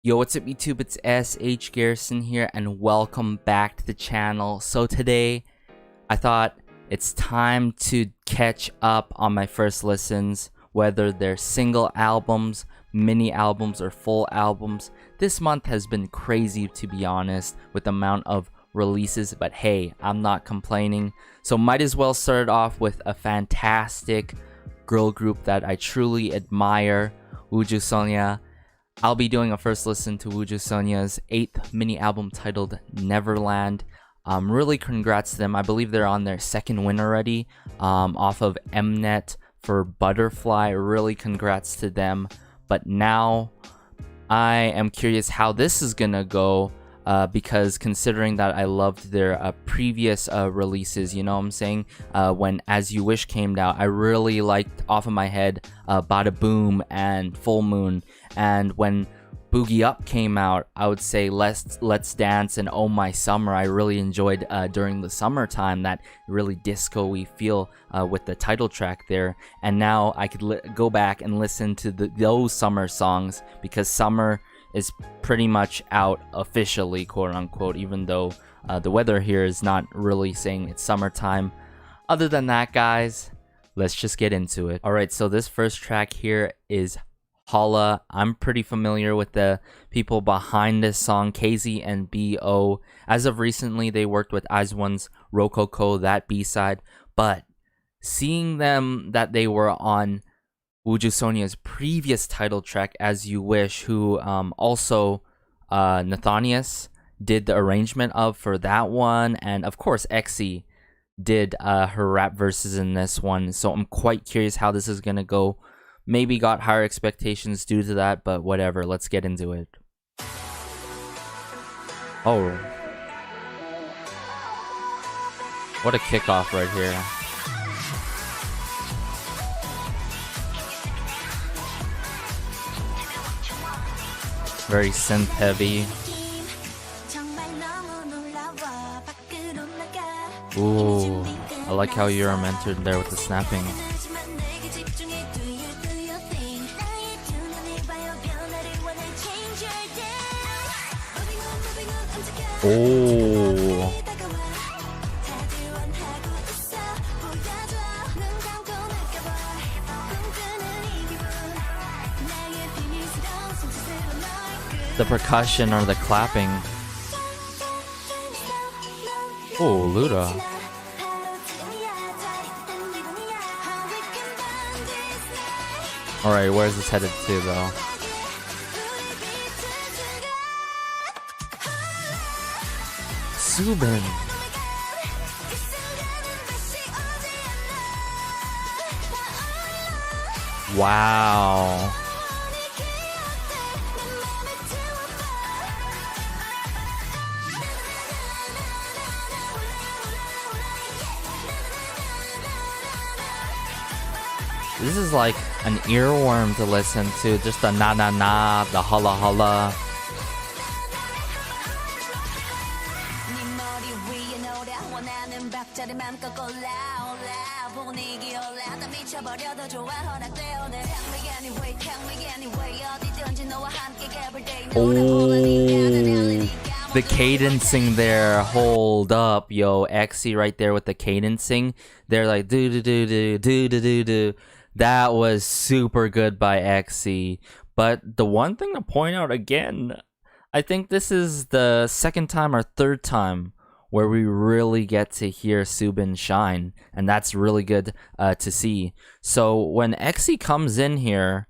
Yo, what's up YouTube? It's SH Garrison here and welcome back to the channel. So today, I thought it's time to catch up on my first listens, whether they're single albums, mini albums, or full albums. This month has been crazy, to be honest, with the amount of releases, but hey, I'm not complaining. So might as well start off with a fantastic girl group that I truly admire, 우주소녀. I'll be doing a first listen to 우주소녀's 8th mini album titled Neverland. Really congrats to them. I believe they're on their second win already, off of Mnet for Butterfly. Really congrats to them. But now I am curious how this is gonna go, because considering that I loved their previous releases, you know what I'm saying? When As You Wish came out, I really liked off of my head Bada Boom and Full Moon. And when Boogie Up came out, I would say Let's Dance and Oh My Summer I really enjoyed during the summertime, that really disco-y feel with the title track there. And now I could go back and listen to those summer songs, because summer is pretty much out officially, quote unquote, even though the weather here is not really saying it's summertime. Other than that, guys, let's just get into it. Alright, so this first track here is HOLA. I'm pretty familiar with the people behind this song, KZ and BO. As of recently, they worked with IZ*ONE's Rococo, that B-side, but seeing them that they were on 우주소녀's previous title track, As You Wish, who also Nathanias did the arrangement of for that one, and of course EXI did her rap verses in this one, so I'm quite curious how this is gonna go. Maybe got higher expectations due to that, but whatever, let's get into it. Oh, what a kickoff right here. Very synth heavy. Ooh, I like how you're entered there with the snapping. Oh, the percussion or the clapping. Oh, Luda. Alright, where's this headed to though? Subin. Wow. This is like an earworm to listen to, just the na na na, the holla holla. Oh, the cadencing there, hold up, yo, EXI right there with the cadencing. They're like do do do do do do do do. That was super good by EXI. But the one thing to point out again, I think this is the second time or third time where we really get to hear Subin shine, and that's really good to see. So when EXI comes in here,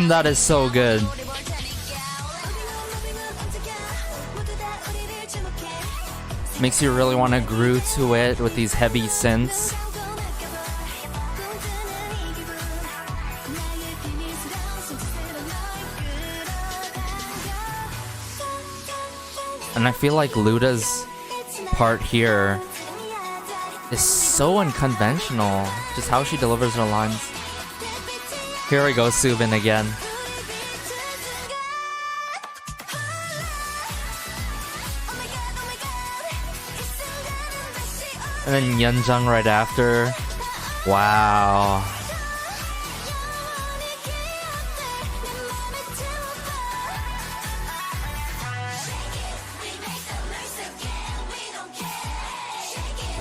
that is so good. Makes you really want to groove to it with these heavy synths. And I feel like Luda's part here is so unconventional, just how she delivers her lines. Here we go, Subin again. And then Yeonjung right after. Wow.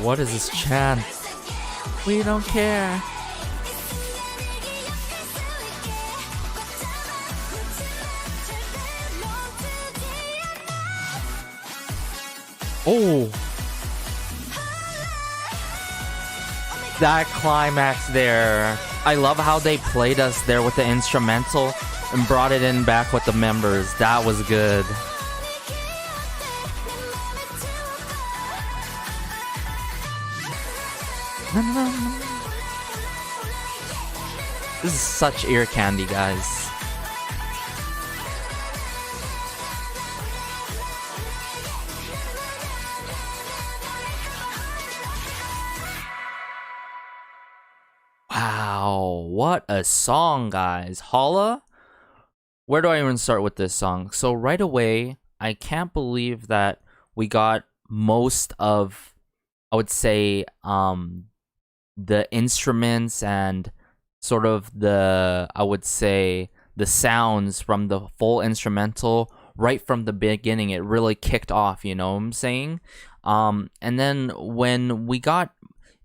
What is this chant? We don't care. Oh, that climax there. I love how they played us there with the instrumental and brought it in back with the members. That was good. This is such ear candy, guys. Wow, what a song, guys. HOLA? Where do I even start with this song? So right away, I can't believe that we got most of, I would say, the instruments and sort of the, I would say, the sounds from the full instrumental right from the beginning. It really kicked off, you know what I'm saying? And then when we got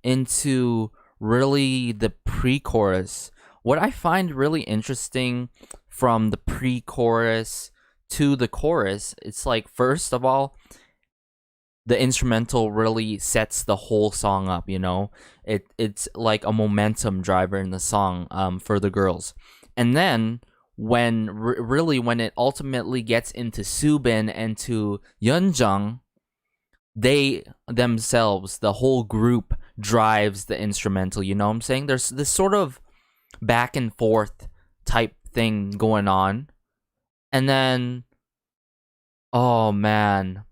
into really the pre-chorus, what I find really interesting from the pre-chorus to the chorus, it's like, first of all, the instrumental really sets the whole song up, you know? It's like a momentum driver in the song for the girls. And then when really when it ultimately gets into Subin and to Yeonjung, they themselves, the whole group, drives the instrumental, you know what I'm saying? There's this sort of back and forth type thing going on. And then, oh man,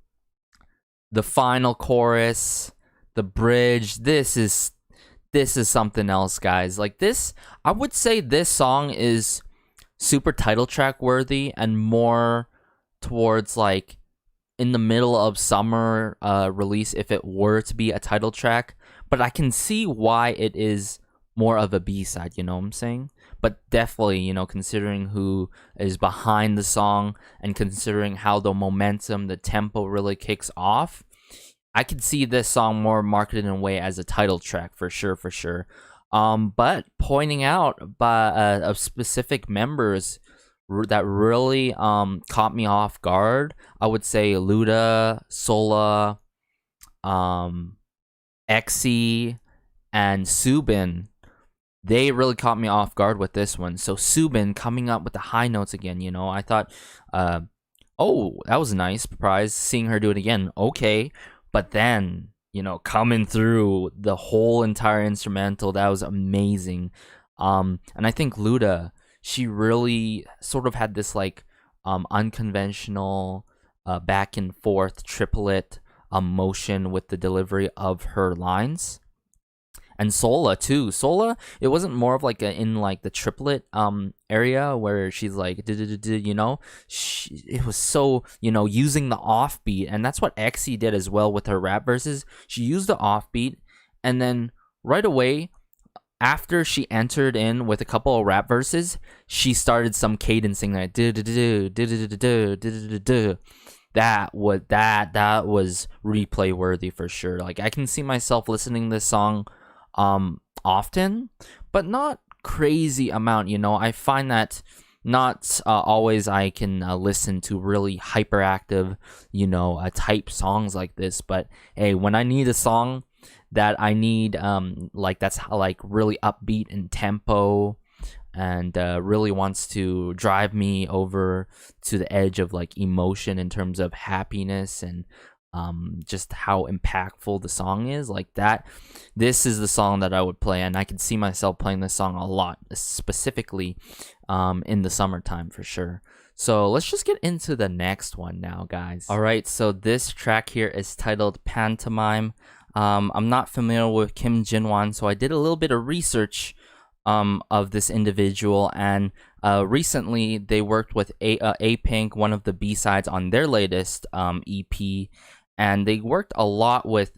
the final chorus, the bridge, this is something else, guys. Like this, I would say this song is super title track worthy and more towards like in the middle of summer release if it were to be a title track. But I can see why it is more of a B-side, you know what I'm saying? But definitely, you know, considering who is behind the song and considering how the momentum, the tempo really kicks off, I could see this song more marketed in a way as a title track for sure. But pointing out by of specific members that really caught me off guard, I would say Luda, Sola, Exy, and Subin. They really caught me off guard with this one. So Subin coming up with the high notes again, you know, I thought, oh, that was a nice surprise seeing her do it again. Okay, but then, you know, coming through the whole entire instrumental, that was amazing. And I think Luda, she really sort of had this like unconventional back and forth triplet motion with the delivery of her lines. And Sola too. Sola, it wasn't more of like in like the triplet area where she's like, you know, it was so, you know, using the offbeat, and that's what Exy did as well with her rap verses. She used the offbeat, and then right away after she entered in with a couple of rap verses, she started some cadencing like that was replay worthy for sure. Like I can see myself listening to this song often, but not crazy amount, you know. I find that not always I can listen to really hyperactive, you know, type songs like this. But hey, when I need a song that I need like that's like really upbeat in tempo and really wants to drive me over to the edge of like emotion in terms of happiness and just how impactful the song is, like that, this is the song that I would play, and I could see myself playing this song a lot, specifically in the summertime for sure. So let's just get into the next one now, guys. Alright, so this track here is titled Pantomime. I'm not familiar with Kim Jin-won, so I did a little bit of research of this individual, and recently they worked with A-Pink, one of the B-sides on their latest EP, and they worked a lot with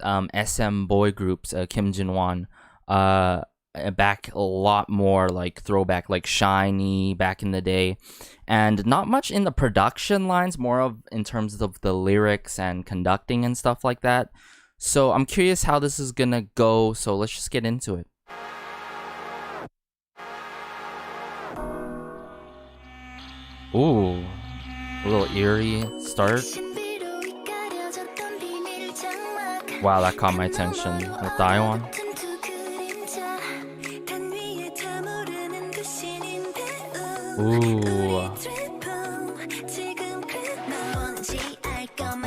SM boy groups, Kim Jin-won, back a lot more like throwback, like Shiny back in the day, and not much in the production lines, more of in terms of the lyrics and conducting and stuff like that. So I'm curious how this is gonna go, so let's just get into it. Ooh, a little eerie start. Wow, that caught my attention with Taiwan. Ooh.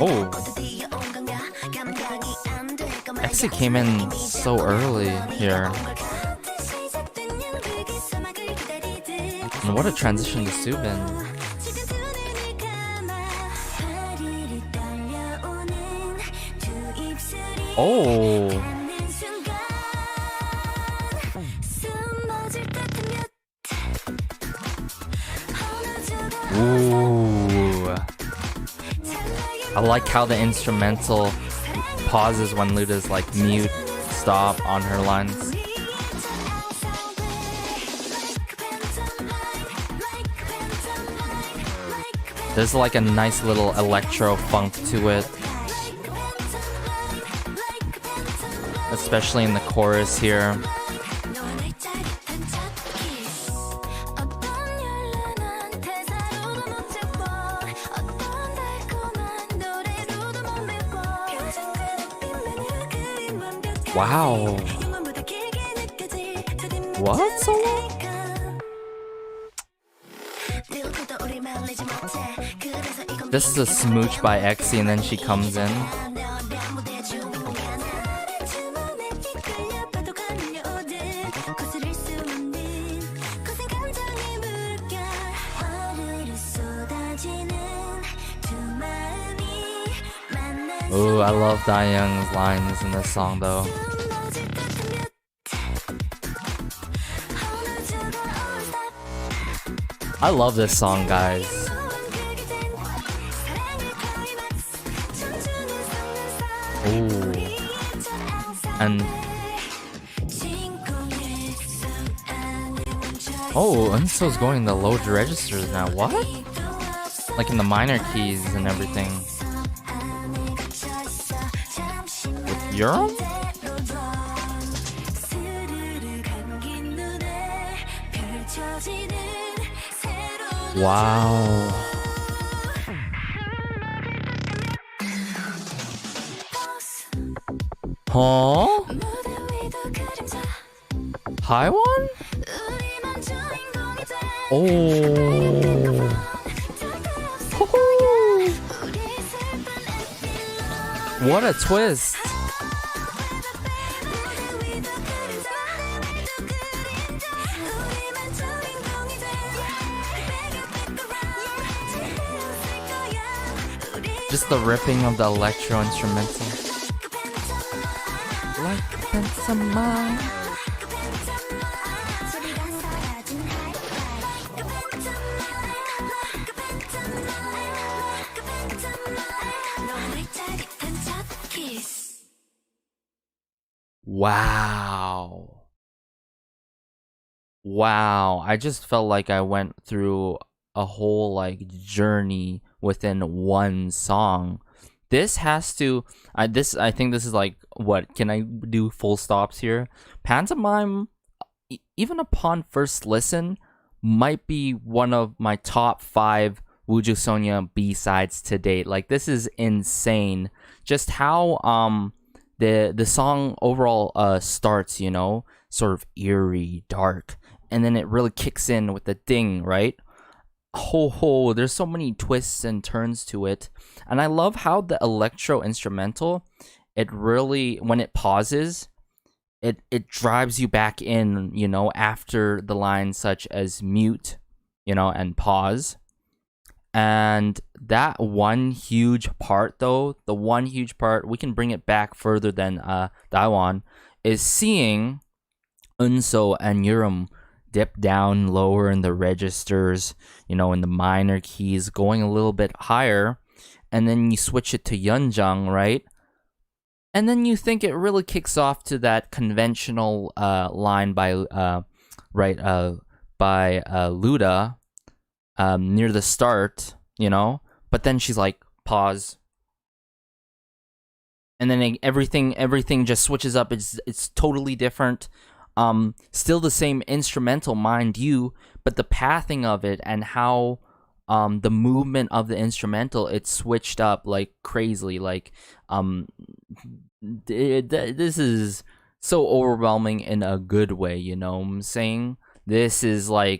Oh. Actually came in so early here. And what a transition to Subin. Oh. Ooh. I like how the instrumental pauses when Luda's like mute, stop on her lines. There's like a nice little electro funk to it, especially in the chorus here. Wow. What solo? This is a smooch by Exy and then she comes in. Ooh, I love Dayoung's lines in this song though. I love this song, guys. Ooh. And oh, Unso's going the low registers now. What? Like in the minor keys and everything. With Urim? Wow. Huh? High one? Oh. What a twist. Just the ripping of the electro instrumental. Like Pantomime. Wow. Wow. I just felt like I went through a whole like journey within one song. This has to I think this is like, what can I do full stops here? Pantomime, even upon first listen, might be one of my top 5 Ujusonya B-sides to date. Like, this is insane. Just how the song overall starts, you know, sort of eerie, dark, and then it really kicks in with the ding, right? Ho, there's so many twists and turns to it. And I love how the electro instrumental, it really, when it pauses, it drives you back in, you know, after the lines such as mute, you know, and pause. And that one huge part, though, the one huge part, we can bring it back further than Daiwon, is seeing Unso and Yurum dip down lower in the registers, in the minor keys, going a little bit higher, and then you switch it to Yeonjang, right? And then you think it really kicks off to that conventional line by Luda near the start, But then she's like, pause. And then everything just switches up. It's totally different. Still the same instrumental, mind you, but the pathing of it and how the movement of the instrumental, it switched up like crazily. Like this is so overwhelming in a good way, you know what I'm saying? This is a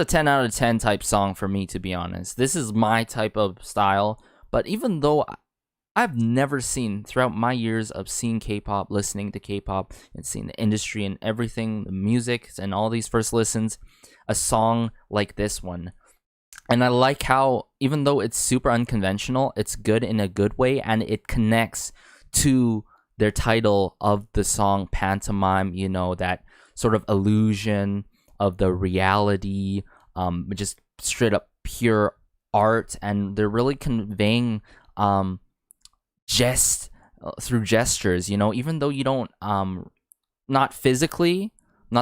10 out of 10 type song for me, to be honest. This is my type of style. But even though I've never seen, throughout my years of seeing K-pop, listening to K-pop, and seeing the industry and everything, the music and all these first listens, a song like this one. And I like how, even though it's super unconventional, it's good in a good way, and it connects to their title of the song, Pantomime, that sort of illusion of the reality, just straight up pure art, and they're really conveying through gestures, even though you don't not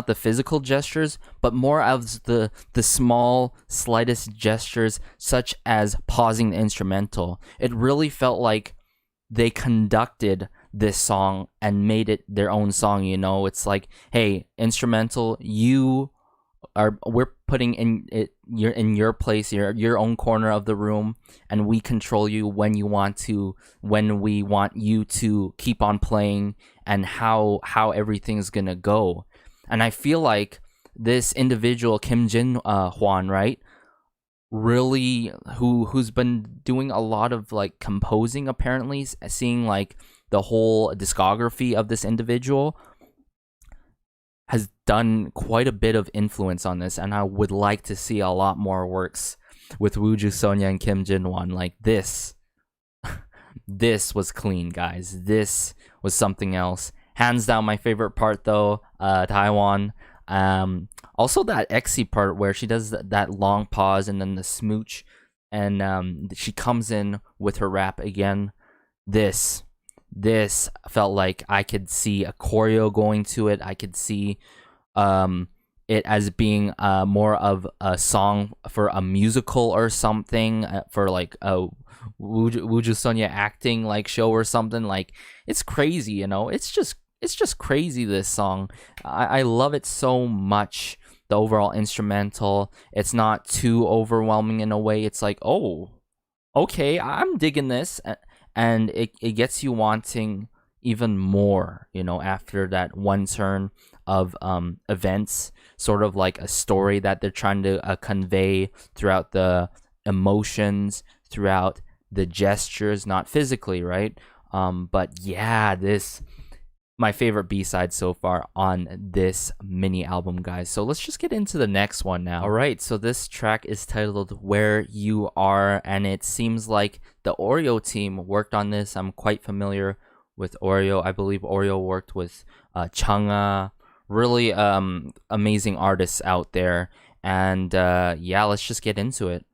the physical gestures, but more of the small slightest gestures, such as pausing the instrumental. It really felt like they conducted this song and made it their own song. It's like, hey, instrumental, we're putting you're in your place, your own corner of the room, and we control you when we want you to keep on playing, and how everything's gonna go. And I feel like this individual, Kim Jin Hwan, right, really who's been doing a lot of like composing, apparently, seeing like the whole discography of this individual, has done quite a bit of influence on this, and I would like to see a lot more works with Ujusonya and Kim Jin-won. Like this was clean, guys. This was something else. Hands down, my favorite part though, Taiwan. Also that Exy part where she does that long pause and then the smooch, and she comes in with her rap again. This felt like I could see a choreo going to it. I could see it as being more of a song for a musical or something, for like a Ujusonya acting like show or something. Like, it's crazy, It's just crazy, this song. I love it so much. The overall instrumental, it's not too overwhelming in a way. It's like, oh, okay, I'm digging this. And it gets you wanting even more, after that one turn of events, sort of like a story that they're trying to convey throughout the emotions, throughout the gestures, not physically, right? But yeah, my favorite B-side so far on this mini album, guys. So let's just get into the next one now. All right, so this track is titled Where You Are, and it seems like the Oreo team worked on this. I'm quite familiar with Oreo. I believe Oreo worked with Chang'a. Really amazing artists out there. And yeah, let's just get into it.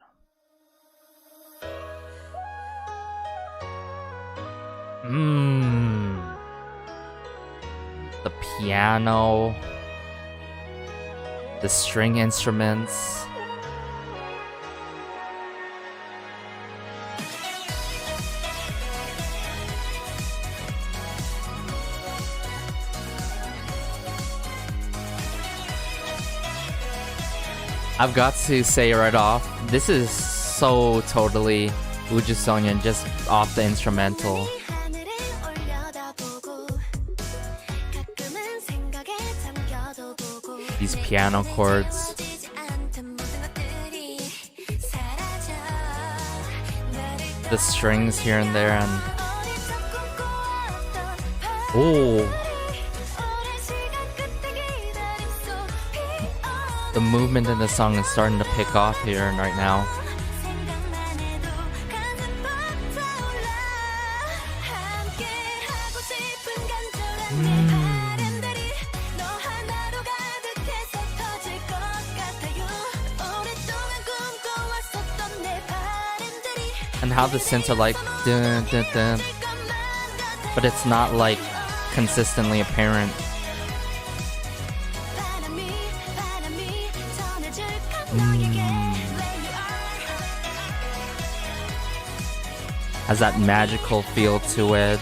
The piano, the string instruments. I've got to say right off, this is so totally Ujusonya just off the instrumental. These piano chords. The strings here and there, and the movement in the song is starting to pick off here right now. And how the synths are like dun, dun, dun, but it's not like consistently apparent. Has that magical feel to it.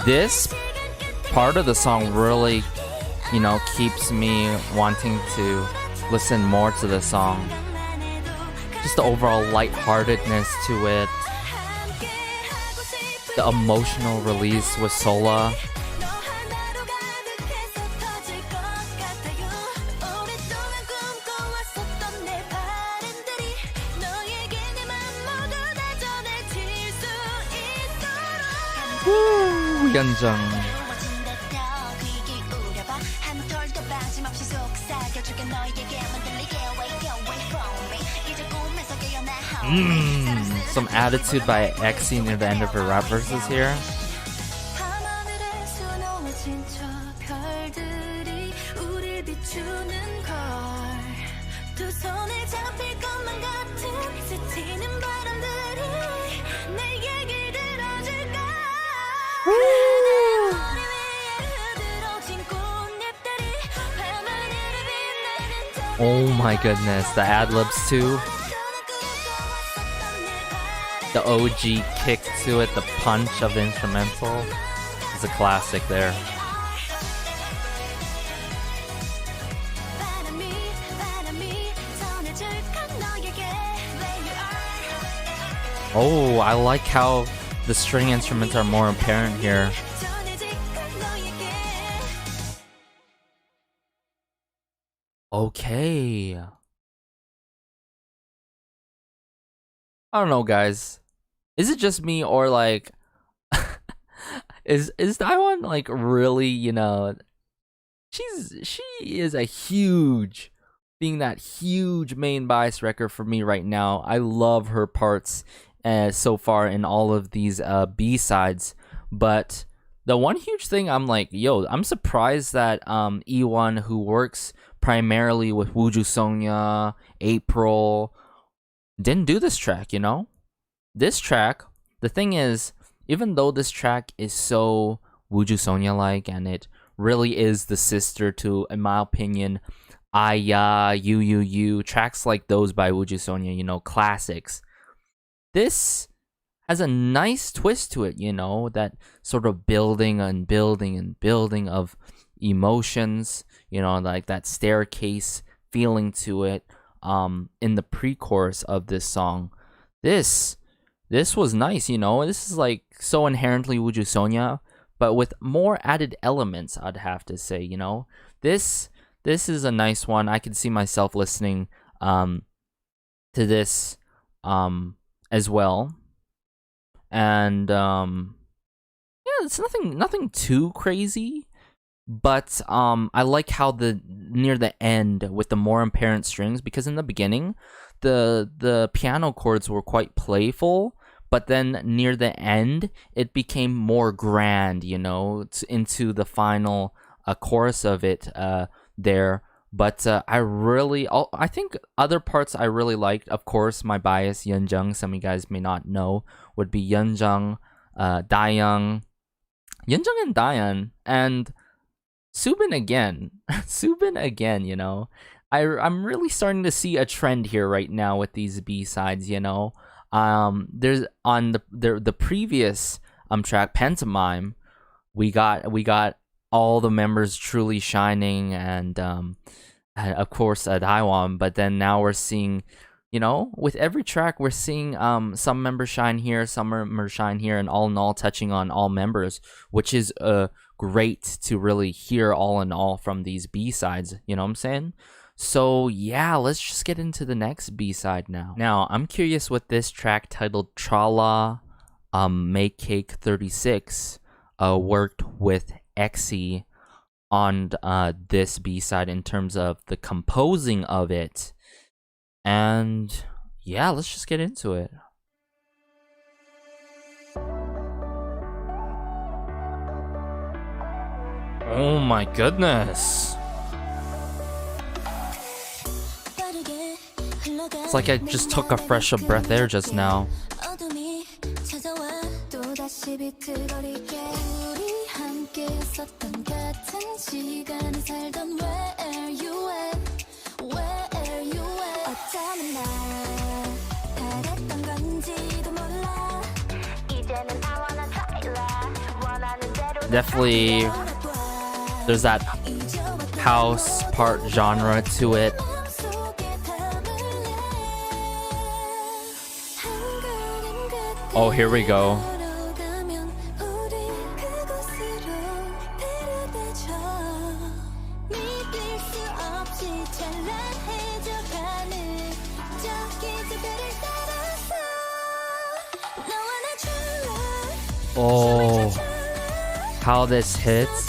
This part of the song really, keeps me wanting to listen more to the song. Just the overall lightheartedness to it. The emotional release with Sola. Woo, Yeonjung. Some attitude by Exy near the end of her rap verses here. Oh my goodness, the ad-libs too. The OG kick to it, the punch of the instrumental is a classic there. Oh, I like how the string instruments are more apparent here. Okay. I don't know, guys. Is it just me, or like is Taiwan like really, she is a huge, being that huge main bias wrecker for me right now. I love her parts so far in all of these B-sides, but the one huge thing I'm like, yo, I'm surprised that E1, who works primarily with 우주소녀, April, didn't do this track, This track, the thing is, even though this track is so 우주소녀-like, and it really is the sister to, in my opinion, Aya, You, tracks like those by 우주소녀, classics. This has a nice twist to it, that sort of building and building and building of emotions, like that staircase feeling to it in the pre-chorus of this song. This was nice, This is like so inherently 우주소녀, but with more added elements, I'd have to say, This is a nice one. I can see myself listening to this as well. And yeah, it's nothing too crazy, but I like how near the end with the more apparent strings, because in the beginning the piano chords were quite playful, but then near the end it became more grand, into the final chorus of it there. But I think other parts I really liked. Of course, my bias, Yeonjung, some of you guys may not know, would be Yeonjung, Dayoung, Yeonjung and Dayan, and Subin again. Subin again, I'm really starting to see a trend here right now with these B-sides, There's on the previous track, Pantomime, we got all the members truly shining, and of course Taiwan, but then now we're seeing, with every track we're seeing some members shine here, some members shine here, and all in all touching on all members, which is great to really hear all in all from these B-sides, you know what I'm saying? So yeah, let's just get into the next B-side now. Now, I'm curious what this track titled Trala Make Cake 36 worked with Exy on this B-side in terms of the composing of it. And yeah, let's just get into it. Oh my goodness. It's like I just took a fresh breath air just now. Definitely, there's that house part genre to it. Oh, here we go. Oh, how this hits.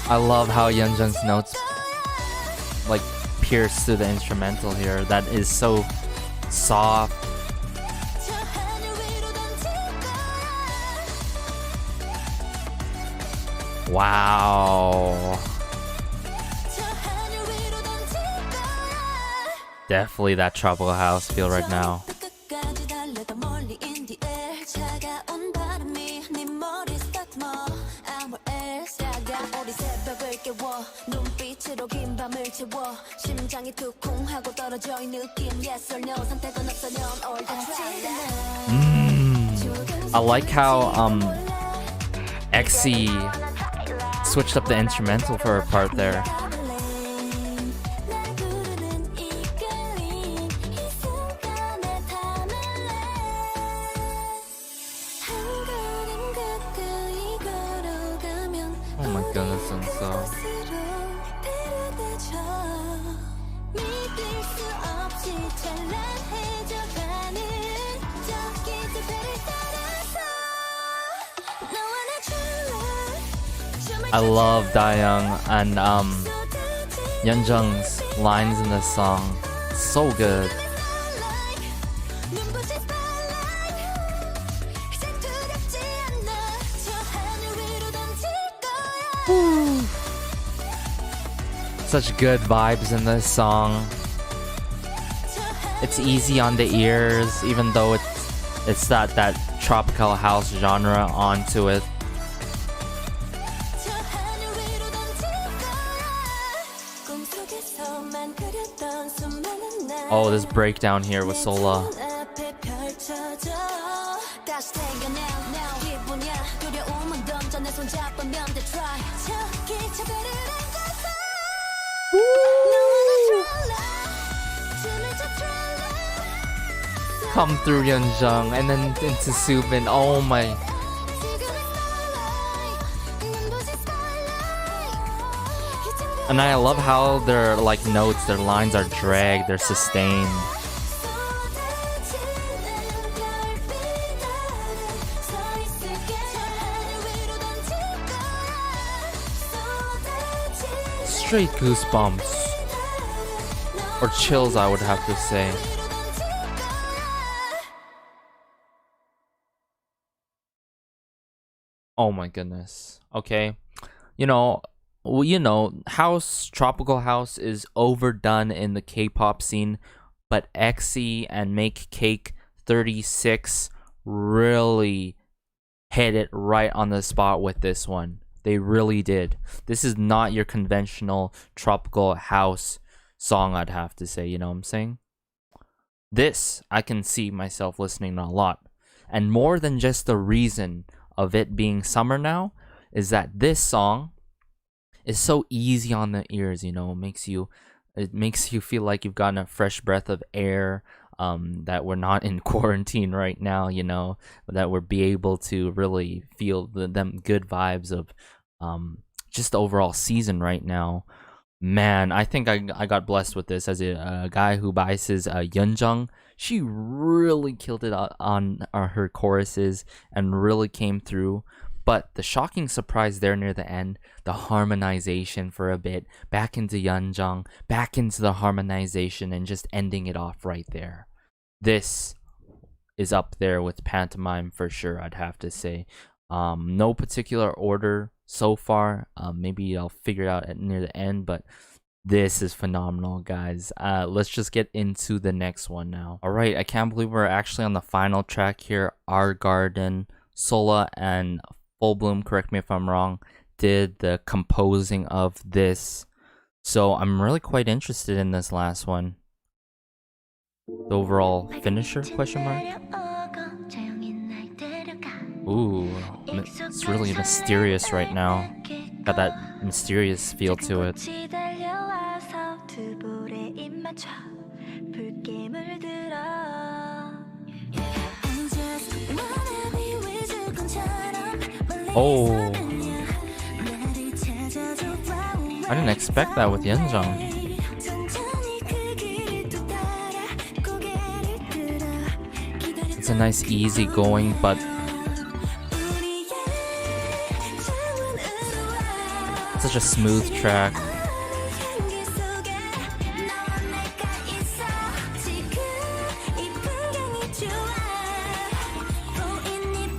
I love how Yeonjung's notes like pierce through the instrumental here. That is so soft. Wow. Definitely that tropical house feel right now. I like how XC switched up the instrumental for her part there. Oh my goodness, and so I love Dayoung and Yeonjung's lines in this song. So good. Such good vibes in this song. It's easy on the ears, even though it's that tropical house genre onto it. Oh, this breakdown here with HOLA. Come through Yeonjung and then into Subin. Oh my. And I love how their like notes, their lines are dragged, they're sustained. Straight goosebumps. Or chills, I would have to say. Oh my goodness. Okay. House, tropical house is overdone in the K-pop scene, but XE and Make Cake 36 really hit it right on the spot with this one. They really did. This is not your conventional tropical house song, I'd have to say, you know what I'm saying? This, I can see myself listening a lot. And more than just the reason of it being summer now, is that this song is so easy on the ears, it makes you feel like you've gotten a fresh breath of air, that we're not in quarantine right now, that we're be able to really feel them good vibes of just the overall season right now. Man, I think I got blessed with this as a guy who buys his Yeonjung. She really killed it on her choruses and really came through. But the shocking surprise there near the end, the harmonization for a bit, back into Yeonjung, back into the harmonization, and just ending it off right there. This is up there with Pantomime for sure, I'd have to say. No particular order so far. Maybe I'll figure it out near the end, but this is phenomenal, guys. Let's just get into the next one now. All right, I can't believe we're actually on the final track here. Our Garden, Sola, and Full Bloom, correct me if I'm wrong, did the composing of this. So I'm really quite interested in this last one. The overall finisher, question mark? Ooh, it's really mysterious right now. Got that mysterious feel to it. Oh, I didn't expect that with Yeonjung. It's a nice easy going, but such a smooth track.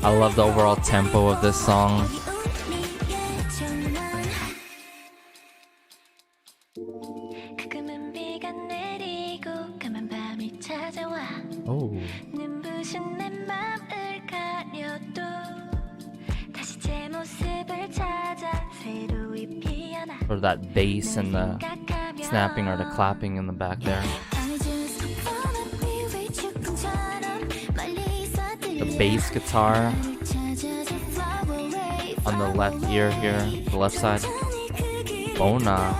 I love the overall tempo of this song. Oh. Or that bass and the snapping or the clapping in the back there. The bass guitar on the left ear here, the left side. Bona.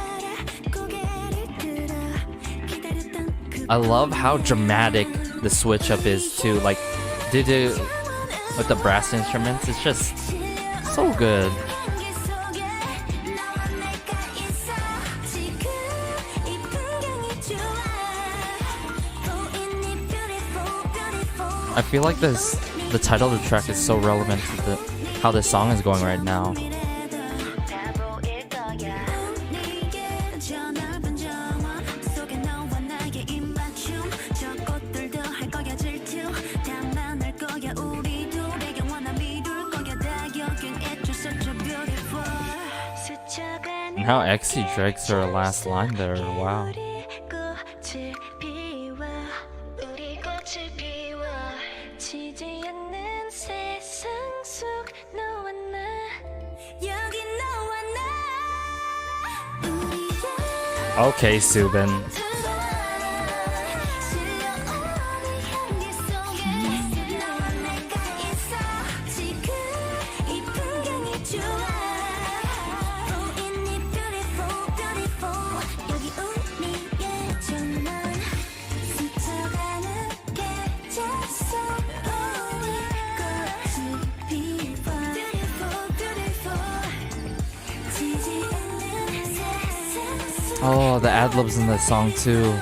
I love how dramatic the switch up is too. Like, with the brass instruments, it's just so good. I feel like the title of the track is so relevant to how this song is going right now. And how Exy drags her last line there, wow. Okay, Subin. Oh, the ad-libs in this song too.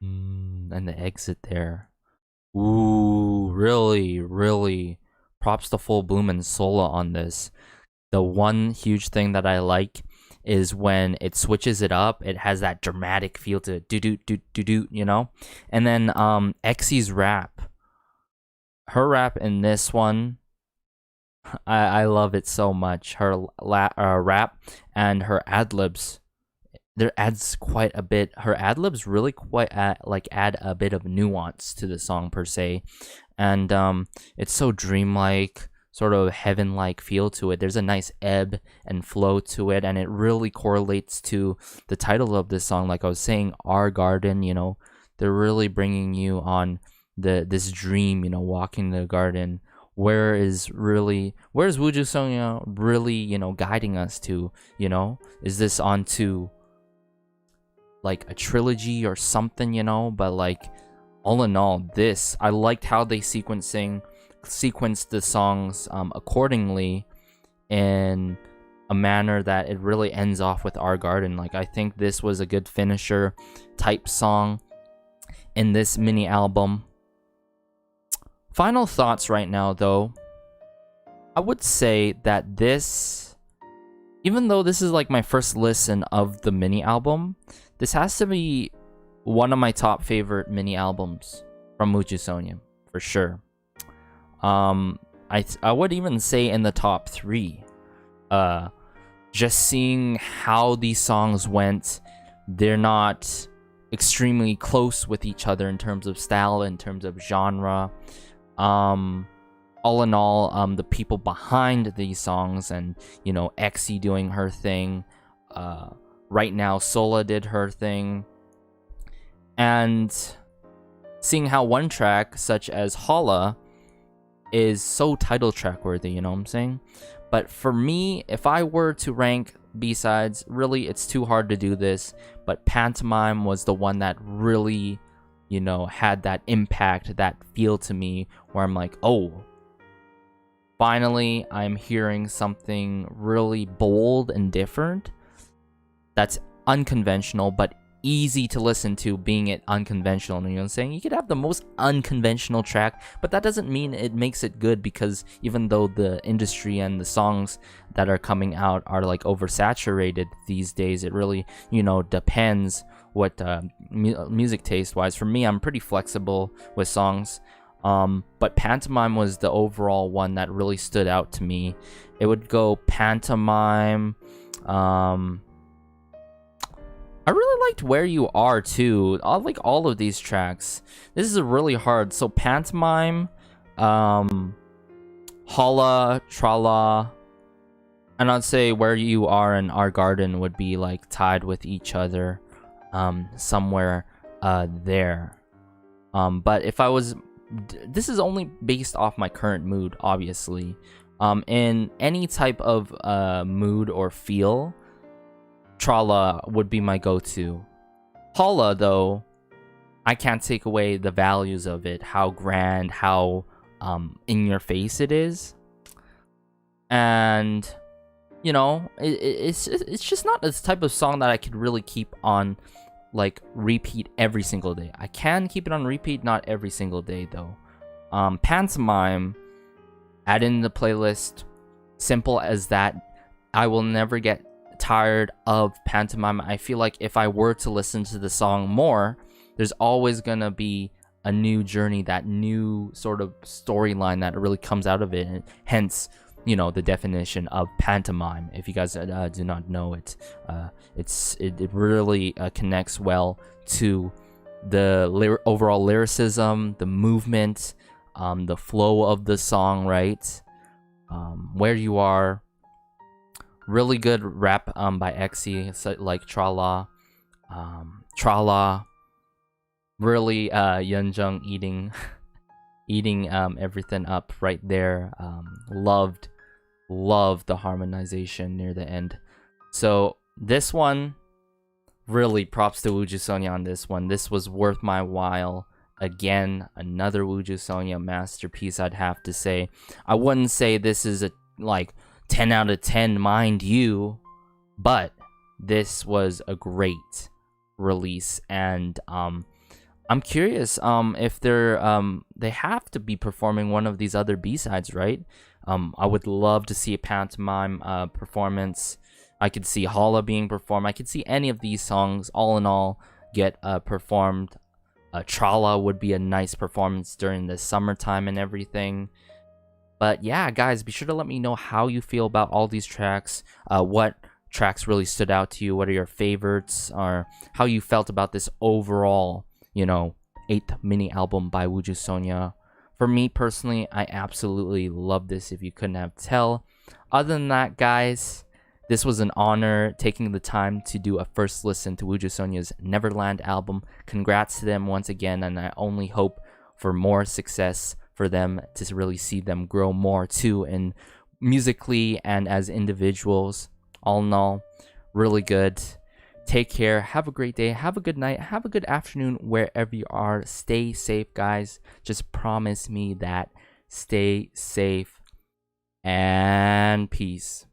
And the exit there. Ooh, really props to Full Bloom and Sola on this. The one huge thing that I like is when it switches it up, it has that dramatic feel to it. Do, you know? And then Exy's rap. Her rap in this one, I love it so much. Her rap and her ad-libs, there adds quite a bit. Her ad-libs really quite add a bit of nuance to the song per se, and it's so dreamlike, sort of heaven-like feel to it. There's a nice ebb and flow to it, and it really correlates to the title of this song. Like I was saying, Our Garden. You know, they're really bringing you on this dream. You know, walking the garden. Where is Ujusoño really, you know, guiding us to, you know? Is this onto like a trilogy or something, you know? But like, all in all, I liked how they sequenced the songs accordingly, in a manner that it really ends off with Our Garden. Like, I think this was a good finisher type song in this mini album. Final thoughts right now, though. I would say that this, even though this is like my first listen of the mini album, this has to be one of my top favorite mini albums from 우주소녀, for sure. I would even say in the top 3. Just seeing how these songs went, they're not extremely close with each other in terms of style, in terms of genre. All in all, the people behind these songs, and you know, Exy doing her thing. Right now, Sola did her thing, and seeing how one track, such as HOLA, is so title track worthy. You know what I'm saying? But for me, if I were to rank B-sides, really, it's too hard to do this. But Pantomime was the one that really, you know, had that impact, that feel to me, where I'm like, oh, finally, I'm hearing something really bold and different. That's unconventional, but easy to listen to, being it unconventional. You know what I'm saying? You could have the most unconventional track, but that doesn't mean it makes it good, because even though the industry and the songs that are coming out are like oversaturated these days, it really, you know, depends what music taste wise. For me, I'm pretty flexible with songs. But Pantomime was the overall one that really stood out to me. It would go Pantomime. I really liked Where You Are too. I like all of these tracks. This is really hard. So Pantomime, HOLA, Trala, and I'd say Where You Are and Our Garden would be like tied with each other, somewhere there. But if I was, this is only based off my current mood, obviously. In any type of mood or feel, Trala would be my go-to. HOLA, though, I can't take away the values of it, how grand, how in your face it is. And, you know, it's just not this type of song that I could really keep on, like, repeat every single day. I can keep it on repeat, not every single day, though. Pantomime, add in the playlist, simple as that. I will never get tired of Pantomime. I feel like if I were to listen to the song more, there's always gonna be a new journey, that new sort of storyline that really comes out of it, and hence, you know, the definition of pantomime. If you guys do not know it, it really connects well to the overall lyricism, the movement, the flow of the song, right? Where You Are, really good rap by Exy, so, like Trala. Trala, really Yeonjung eating everything up right there. Loved the harmonization near the end. So this one, really props to 우주소녀 on this one. This was worth my while. Again, another 우주소녀 masterpiece, I'd have to say. I wouldn't say this is a like 10 out of 10, mind you, but this was a great release. And I'm curious if they have to be performing one of these other B-sides, right? I would love to see a Pantomime performance. I could see HOLA being performed. I could see any of these songs, all in all, get performed. Trala would be a nice performance during the summertime and everything. But yeah, guys, be sure to let me know how you feel about all these tracks. What tracks really stood out to you? What are your favorites? Or how you felt about this overall, you know, 8th mini album by 우주소녀. For me personally, I absolutely love this, if you couldn't have tell. Other than that, guys, this was an honor taking the time to do a first listen to 우주소녀's Neverland album. Congrats to them once again, and I only hope for more success for them, to really see them grow more too, and musically and as individuals. All in all, really good. Take care. Have a great day. Have a good night. Have a good afternoon wherever you are. Stay safe, guys. Just promise me that. Stay safe. and peace.